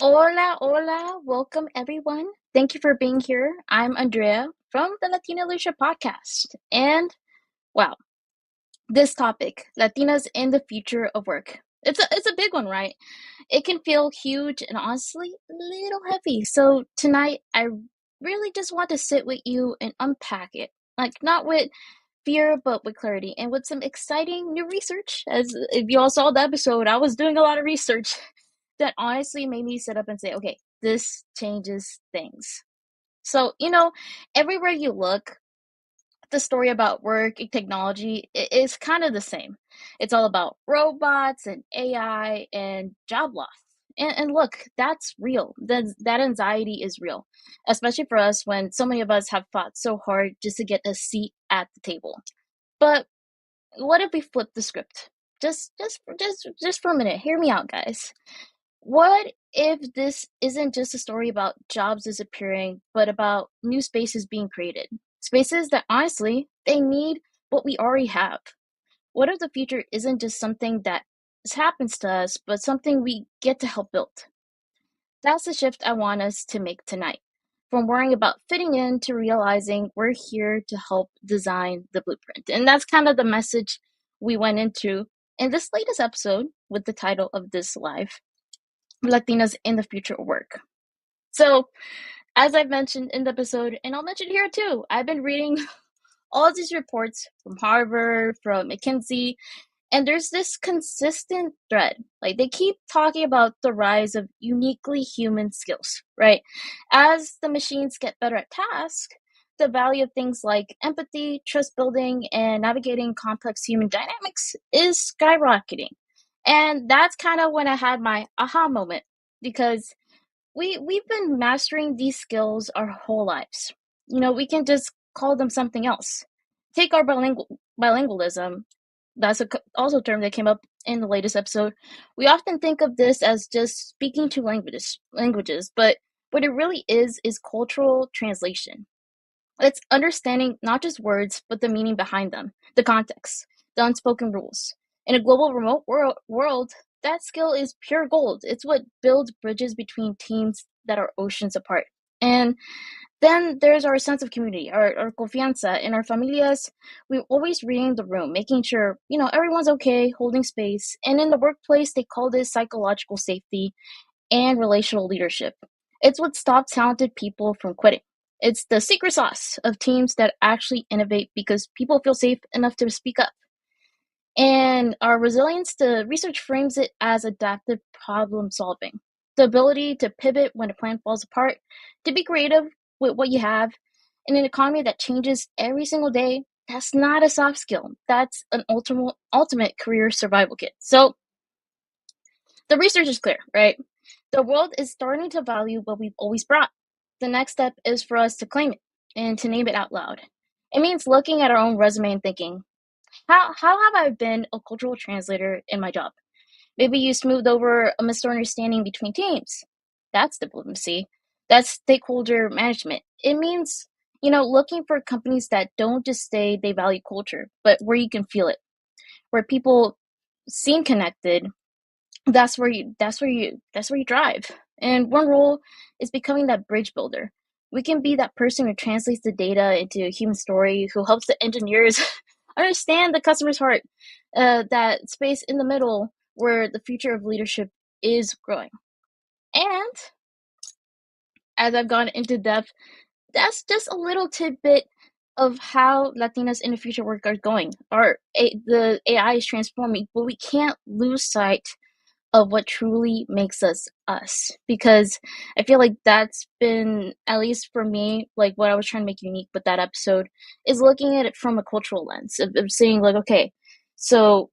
Hola, hola. Welcome, everyone. Thank you for being here. I'm Andrea from the Latina Leadership Podcast. And wow, this topic, Latinas in the future of work. It's a big one, right? It can feel huge and honestly a little heavy. So tonight I really just want to sit with you and unpack it. Like not with fear, but with clarity and with some exciting new research. As if you all saw the episode, I was doing a lot of research that honestly made me sit up and say, okay, this changes things. So, everywhere you look, the story about work and technology is kind of the same. It's all about robots and AI and job loss. And look, that's real. That anxiety is real, especially for us when so many of us have fought so hard just to get a seat at the table. But what if we flip the script? Just for a minute. Hear me out, guys. What if this isn't just a story about jobs disappearing, but about new spaces being created? Spaces that honestly, they need what we already have. What if the future isn't just something that happens to us, but something we get to help build? That's the shift I want us to make tonight. From worrying about fitting in to realizing we're here to help design the blueprint. And that's kind of the message we went into in this latest episode with the title of this live, Latinas in the Future of Work. So, as I've mentioned in the episode, and I'll mention here too, I've been reading all these reports from Harvard, from McKinsey, and there's this consistent thread. Like they keep talking about the rise of uniquely human skills, right? As the machines get better at tasks, the value of things like empathy, trust building, and navigating complex human dynamics is skyrocketing. And that's kind of when I had my aha moment because we've been mastering these skills our whole lives. We can just call them something else. Take our bilingualism. That's also a term that came up in the latest episode. We often think of this as just speaking two languages, but what it really is cultural translation. It's understanding not just words, but the meaning behind them, the context, the unspoken rules. In a global remote world, that skill is pure gold. It's what builds bridges between teams that are oceans apart. And then there's our sense of community, our confianza. In our familias, we're always reading the room, making sure, everyone's okay, holding space. And in the workplace, they call this psychological safety and relational leadership. It's what stops talented people from quitting. It's the secret sauce of teams that actually innovate because people feel safe enough to speak up. And our resilience, the research frames it as adaptive problem solving. The ability to pivot when a plan falls apart, to be creative with what you have. In an economy that changes every single day, that's not a soft skill. That's an ultimate career survival kit. So the research is clear, right? The world is starting to value what we've always brought. The next step is for us to claim it and to name it out loud. It means looking at our own resume and thinking, how have I been a cultural translator in my job? Maybe you smoothed over a misunderstanding between teams. That's diplomacy. That's stakeholder management. It means, looking for companies that don't just say they value culture, but where you can feel it, where people seem connected. That's where you drive. And one role is becoming that bridge builder. We can be that person who translates the data into a human story, who helps the engineers understand the customer's heart, that space in the middle where the future of leadership is growing. And as I've gone into depth, that's just a little tidbit of how Latinas in the future work are going. The AI is transforming, but we can't lose sight of what truly makes us us, because I feel like that's been, at least for me, like what I was trying to make unique with that episode is looking at it from a cultural lens of saying like, okay, so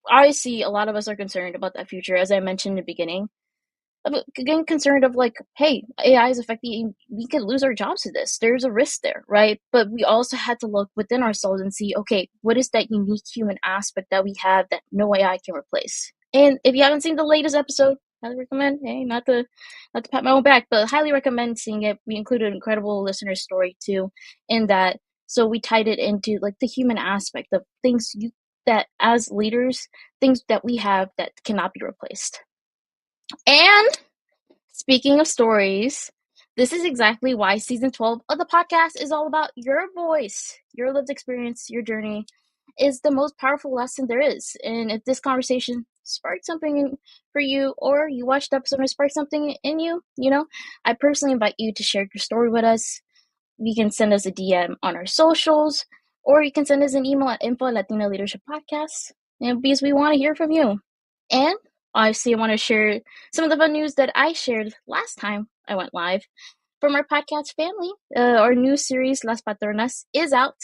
I see a lot of us are concerned about that future, as I mentioned in the beginning, of getting concerned of like, hey, AI is affecting, we could lose our jobs to this, there's a risk there, right? But we also had to look within ourselves and see, okay, what is that unique human aspect that we have that no AI can replace? And if you haven't seen the latest episode, highly recommend, hey, not to pat my own back, but highly recommend seeing it. We included an incredible listener story too in that. So we tied it into like the human aspect of things that as leaders, things that we have that cannot be replaced. And Speaking of stories, this is exactly why season 12 of the podcast is all about your voice, your lived experience, your journey is the most powerful lesson there is. And if this conversation sparked something for you, or you watched the episode and sparked something in you, I personally invite you to share your story with us. You can send us a DM on our socials, or you can send us an email at info@latinaleadershippodcast, and because we want to hear from you. And obviously, I want to share some of the fun news that I shared last time I went live from our podcast family. Our new series, Las Patronas, is out.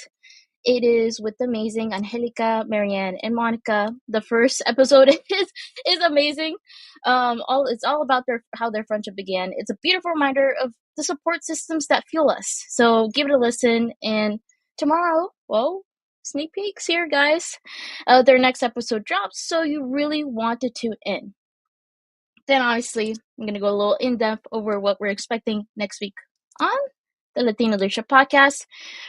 It is with the amazing Angelica, Marianne, and Monica. The first episode is amazing. It's all about how their friendship began. It's a beautiful reminder of the support systems that fuel us. So give it a listen. And tomorrow, well, sneak peeks here, guys. Their next episode drops, so you really want to tune in. Then obviously, I'm gonna go a little in depth over what we're expecting next week on the Latina Leadership Podcast.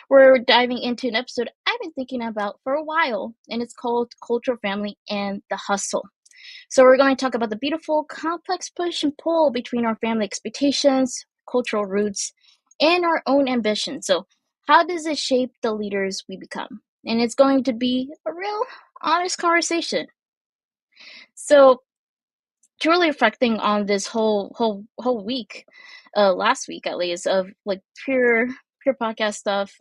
We're diving into an episode I've been thinking about for a while, and it's called Cultural Family and the Hustle. So we're going to talk about the beautiful, complex push and pull between our family expectations, cultural roots, and our own ambitions. So how does it shape the leaders we become? And it's going to be a real honest conversation. So truly reflecting on this whole week, last week at least, of like pure podcast stuff,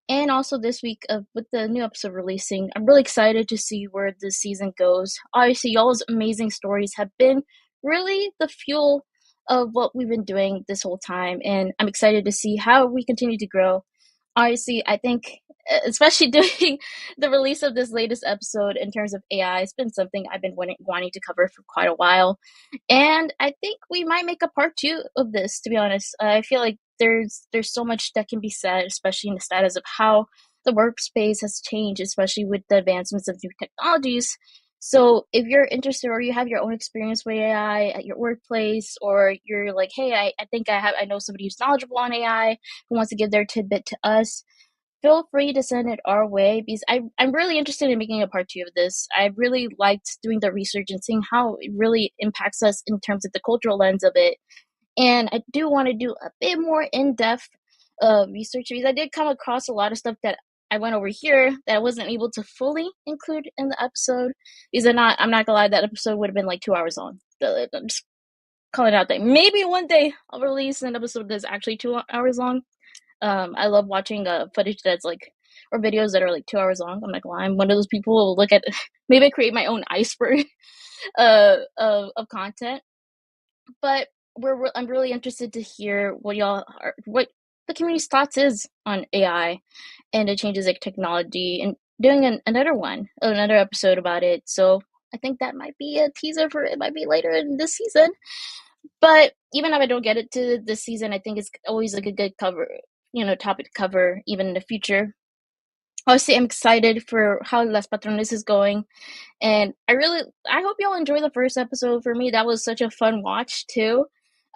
and also this week of with the new episode releasing. I'm really excited to see where this season goes. Obviously, y'all's amazing stories have been really the fuel of what we've been doing this whole time, and I'm excited to see how we continue to grow. Obviously, I think, especially doing the release of this latest episode in terms of AI, it's been something I've been wanting to cover for quite a while. And I think we might make a part two of this, to be honest. I feel like there's so much that can be said, especially in the status of how the workspace has changed, especially with the advancements of new technologies. So if you're interested, or you have your own experience with AI at your workplace, or you're like, hey, I think I know somebody who's knowledgeable on AI who wants to give their tidbit to us, feel free to send it our way, because I'm really interested in making a part two of this. I really liked doing the research and seeing how it really impacts us in terms of the cultural lens of it. And I do want to do a bit more in-depth research, because I did come across a lot of stuff that I went over here that I wasn't able to fully include in the episode. Because I'm not gonna lie, that episode would have been like 2 hours long. I'm just calling it out there. Maybe one day I'll release an episode that's actually 2 hours long. I love watching footage that's like, or videos that are like 2 hours long. I'm not gonna lie, I'm one of those people who will look at maybe I create my own iceberg of content. But I'm really interested to hear what the community's thoughts is on AI and the changes in technology, and doing another episode about it. So I think that might be a teaser for it. Might be later in this season. But even if I don't get it to this season, I think it's always like a good topic to cover even in the future. Obviously, I'm excited for how Las Patrones is going. And I hope y'all enjoy the first episode. For me, that was such a fun watch too.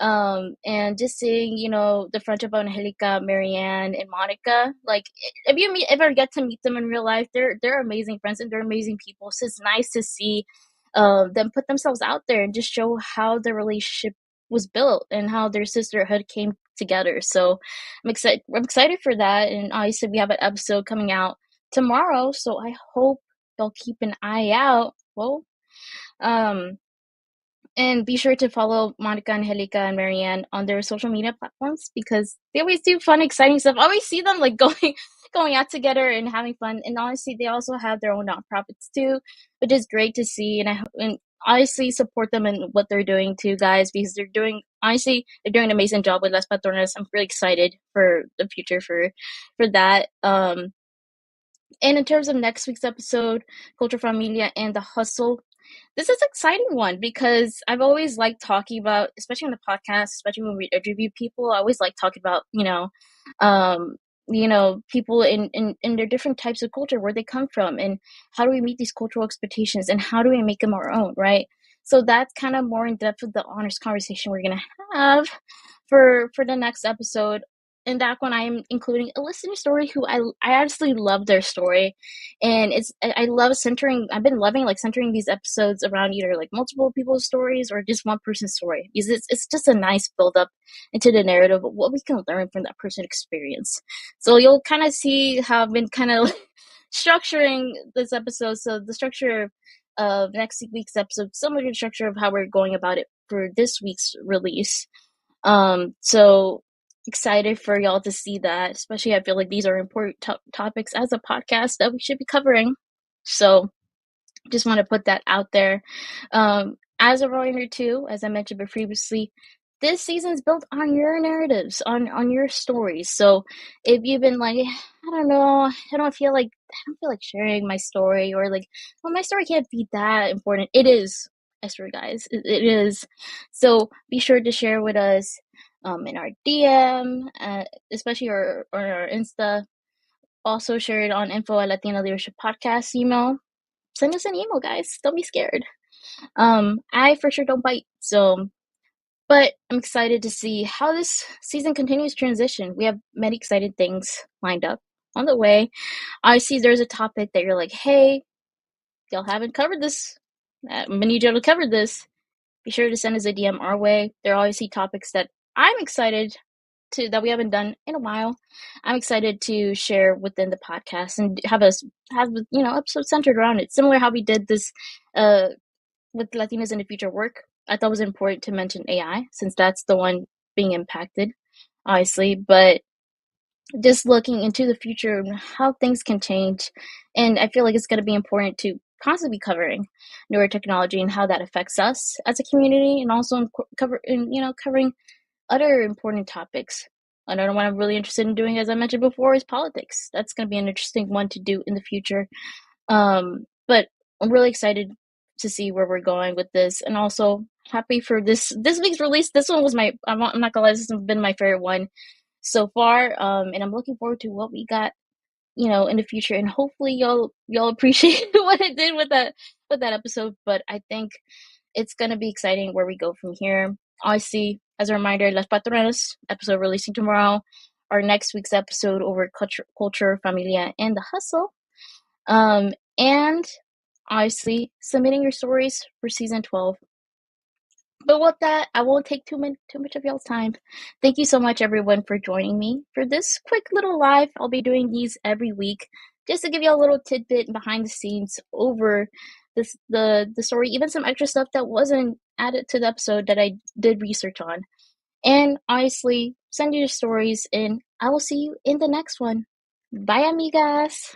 And just seeing, the friendship of Angelica, Marianne, and Monica. Like, if you ever get to meet them in real life, they're amazing friends and they're amazing people. So it's nice to see them put themselves out there and just show how the relationship was built and how their sisterhood came together. So I'm excited for that. And obviously, we have an episode coming out tomorrow. So I hope y'all keep an eye out. Well, um, and be sure to follow Monica, Angelica, and Marianne on their social media platforms, because they always do fun, exciting stuff. I always see them like going out together and having fun. And honestly, they also have their own nonprofits too, which is great to see. And honestly support them in what they're doing too, guys, because they're doing an amazing job with Las Patronas. I'm really excited for the future for that. And in terms of next week's episode, Culture Familia and the Hustle, this is an exciting one, because I've always liked talking about, especially on the podcast, especially when we interview people, I always like talking about, um, people in their different types of culture, where they come from, and how do we meet these cultural expectations, and how do we make them our own, right? So that's kind of more in depth of the honest conversation we're gonna have for the next episode. in that one, I am including a listener story who I honestly love their story, and I love centering. I've been loving like centering these episodes around either like multiple people's stories or just one person's story, because it's just a nice build up into the narrative of what we can learn from that person's experience. So you'll kind of see how I've been kind of structuring this episode. So the structure of next week's episode, similar to the structure of how we're going about it for this week's release. So excited for y'all to see that, especially I feel like these are important topics as a podcast that we should be covering. So just want to put that out there. As a reminder too, as I mentioned previously, this season is built on your narratives, on your stories. So if you've been like, I don't know, I don't feel like sharing my story, or like, well, my story can't be that important. It is. I swear, guys, it is. So be sure to share with us in our DM, especially or our Insta. Also share it on info at Latina Leadership Podcast email. Send us an email, guys. Don't be scared. I for sure don't bite. So, but I'm excited to see how this season continues to transition. We have many exciting things lined up on the way. I see there's a topic that you're like, hey, y'all haven't covered this. I'm gonna need y'all to cover this. Be sure to send us a DM our way. There are obviously topics that I'm excited to that we haven't done in a while. I'm excited to share within the podcast and have episodes centered around it. Similar how we did this with Latinas in the Future work. I thought it was important to mention AI since that's the one being impacted, obviously. But just looking into the future and how things can change, and I feel like it's going to be important to constantly be covering newer technology and how that affects us as a community, and also covering other important topics. Another one I'm really interested in doing, as I mentioned before, is politics. That's going to be an interesting one to do in the future. But I'm really excited to see where we're going with this, and also happy for this week's release. This one was I'm not gonna lie, this has been my favorite one so far. And I'm looking forward to what we got, in the future, and hopefully y'all appreciate what I did with that episode. But I think it's gonna be exciting where we go from here. Obviously, as a reminder, Las Patronas episode releasing tomorrow. Our next week's episode over culture, familia, and the hustle. And obviously submitting your stories for season 12. But with that, I won't take too much of y'all's time. Thank you so much, everyone, for joining me for this quick little live. I'll be doing these every week just to give you a little tidbit behind the scenes over the story, even some extra stuff that wasn't added to the episode that I did research on. And honestly, send your stories, and I will see you in the next one. Bye, amigas.